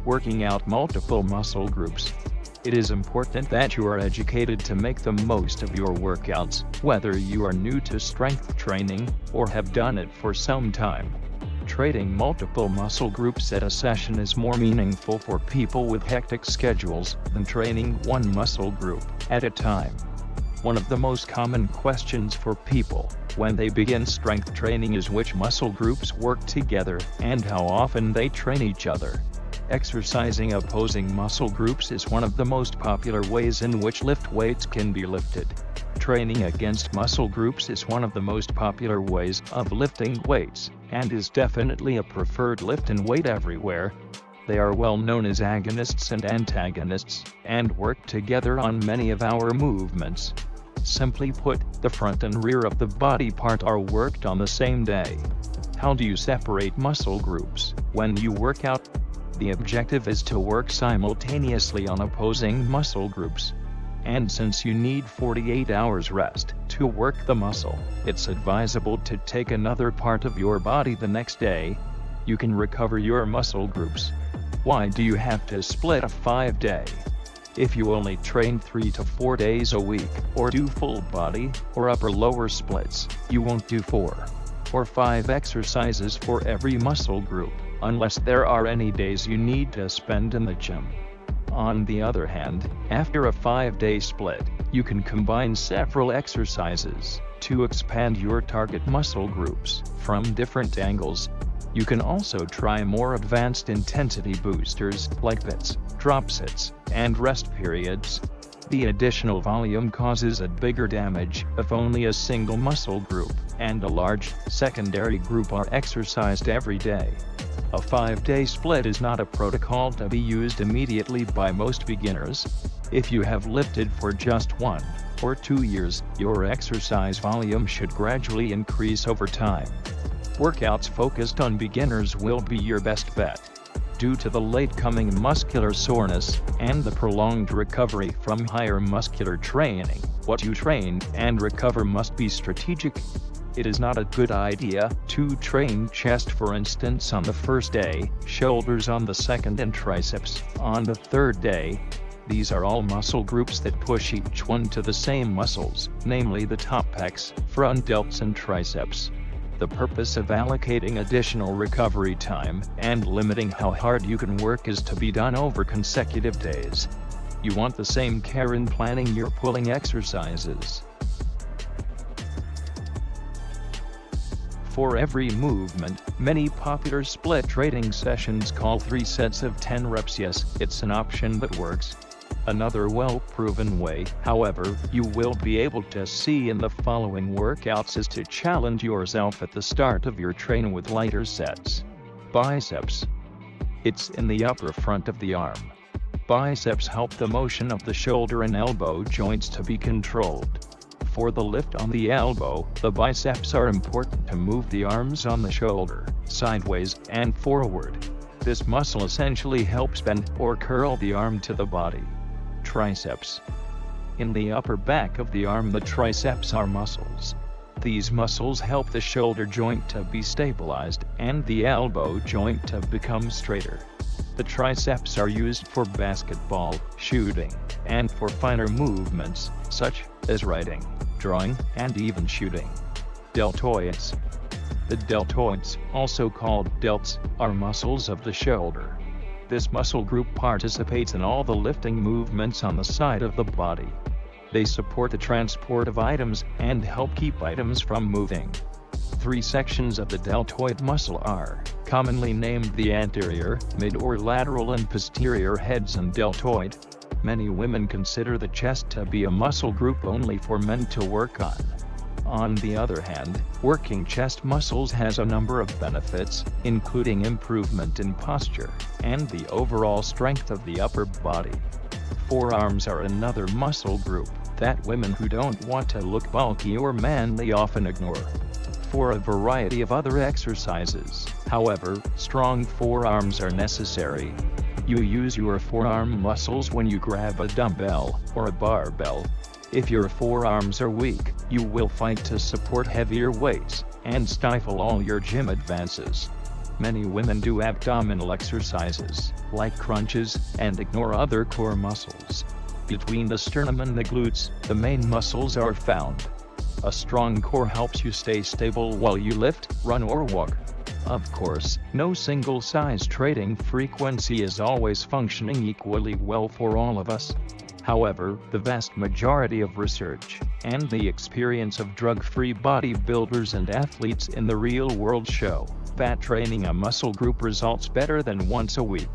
Working out multiple muscle groups. It is important that you are educated to make the most of your workouts, whether you are new to strength training or have done it for some time. Training multiple muscle groups at a session is more meaningful for people with hectic schedules than training one muscle group at a time. One of the most common questions for people when they begin strength training is which muscle groups work together and how often they train each other. Exercising opposing muscle groups is one of the most popular ways in which lift weights can be lifted. Training against muscle groups is one of the most popular ways of lifting weights, and is definitely a preferred lift and weight everywhere. They are well known as agonists and antagonists, and work together on many of our movements. Simply put, the front and rear of the body part are worked on the same day. How do you separate muscle groups when you work out? The objective is to work simultaneously on opposing muscle groups. And since you need 48 hours rest to work the muscle, it's advisable to take another part of your body the next day. You can recover your muscle groups. Why do you have to split a 5-day? If you only train 3 to 4 days a week, or do full body or upper-lower splits, you won't do 4 or 5 exercises for every muscle group, unless there are any days you need to spend in the gym. On the other hand, after a 5-day split, you can combine several exercises to expand your target muscle groups from different angles. You can also try more advanced intensity boosters like bits, drop sets, and rest periods. The additional volume causes a bigger damage if only a single muscle group and a large secondary group are exercised every day. A 5-day split is not a protocol to be used immediately by most beginners. If you have lifted for just 1 or 2 years, your exercise volume should gradually increase over time. Workouts focused on beginners will be your best bet. Due to the late-coming muscular soreness and the prolonged recovery from higher muscular training, what you train and recover must be strategic. It is not a good idea to train chest, for instance, on the first day, shoulders on the second, and triceps on the third day. These are all muscle groups that push each one to the same muscles, namely the top pecs, front delts, and triceps. The purpose of allocating additional recovery time and limiting how hard you can work is to be done over consecutive days. You want the same care in planning your pulling exercises. For every movement, many popular split training sessions call 3 sets of 10 reps. Yes, it's an option that works. Another well-proven way, however, you will be able to see in the following workouts is to challenge yourself at the start of your training with lighter sets. Biceps. It's in the upper front of the arm. Biceps help the motion of the shoulder and elbow joints to be controlled. For the lift on the elbow, the biceps are important to move the arms on the shoulder, sideways and forward. This muscle essentially helps bend or curl the arm to the body. Triceps. In the upper back of the arm, the triceps are muscles. These muscles help the shoulder joint to be stabilized and the elbow joint to become straighter. The triceps are used for basketball, shooting, and for finer movements, such as writing, drawing, and even shooting. Deltoids. The deltoids, also called delts, are muscles of the shoulder. This muscle group participates in all the lifting movements on the side of the body. They support the transport of items and help keep items from moving. 3 sections of the deltoid muscle are commonly named the anterior, mid or lateral, and posterior heads and deltoid. Many women consider the chest to be a muscle group only for men to work on. On the other hand, working chest muscles has a number of benefits, including improvement in posture and the overall strength of the upper body. Forearms are another muscle group that women who don't want to look bulky or manly often ignore. For a variety of other exercises, however, strong forearms are necessary. You use your forearm muscles when you grab a dumbbell or a barbell. If your forearms are weak, you will fight to support heavier weights and stifle all your gym advances. Many women do abdominal exercises, like crunches, and ignore other core muscles. Between the sternum and the glutes, the main muscles are found. A strong core helps you stay stable while you lift, run or walk. Of course, no single size training frequency is always functioning equally well for all of us. However, the vast majority of research, and the experience of drug-free bodybuilders and athletes in the real world show that training a muscle group results better than once a week.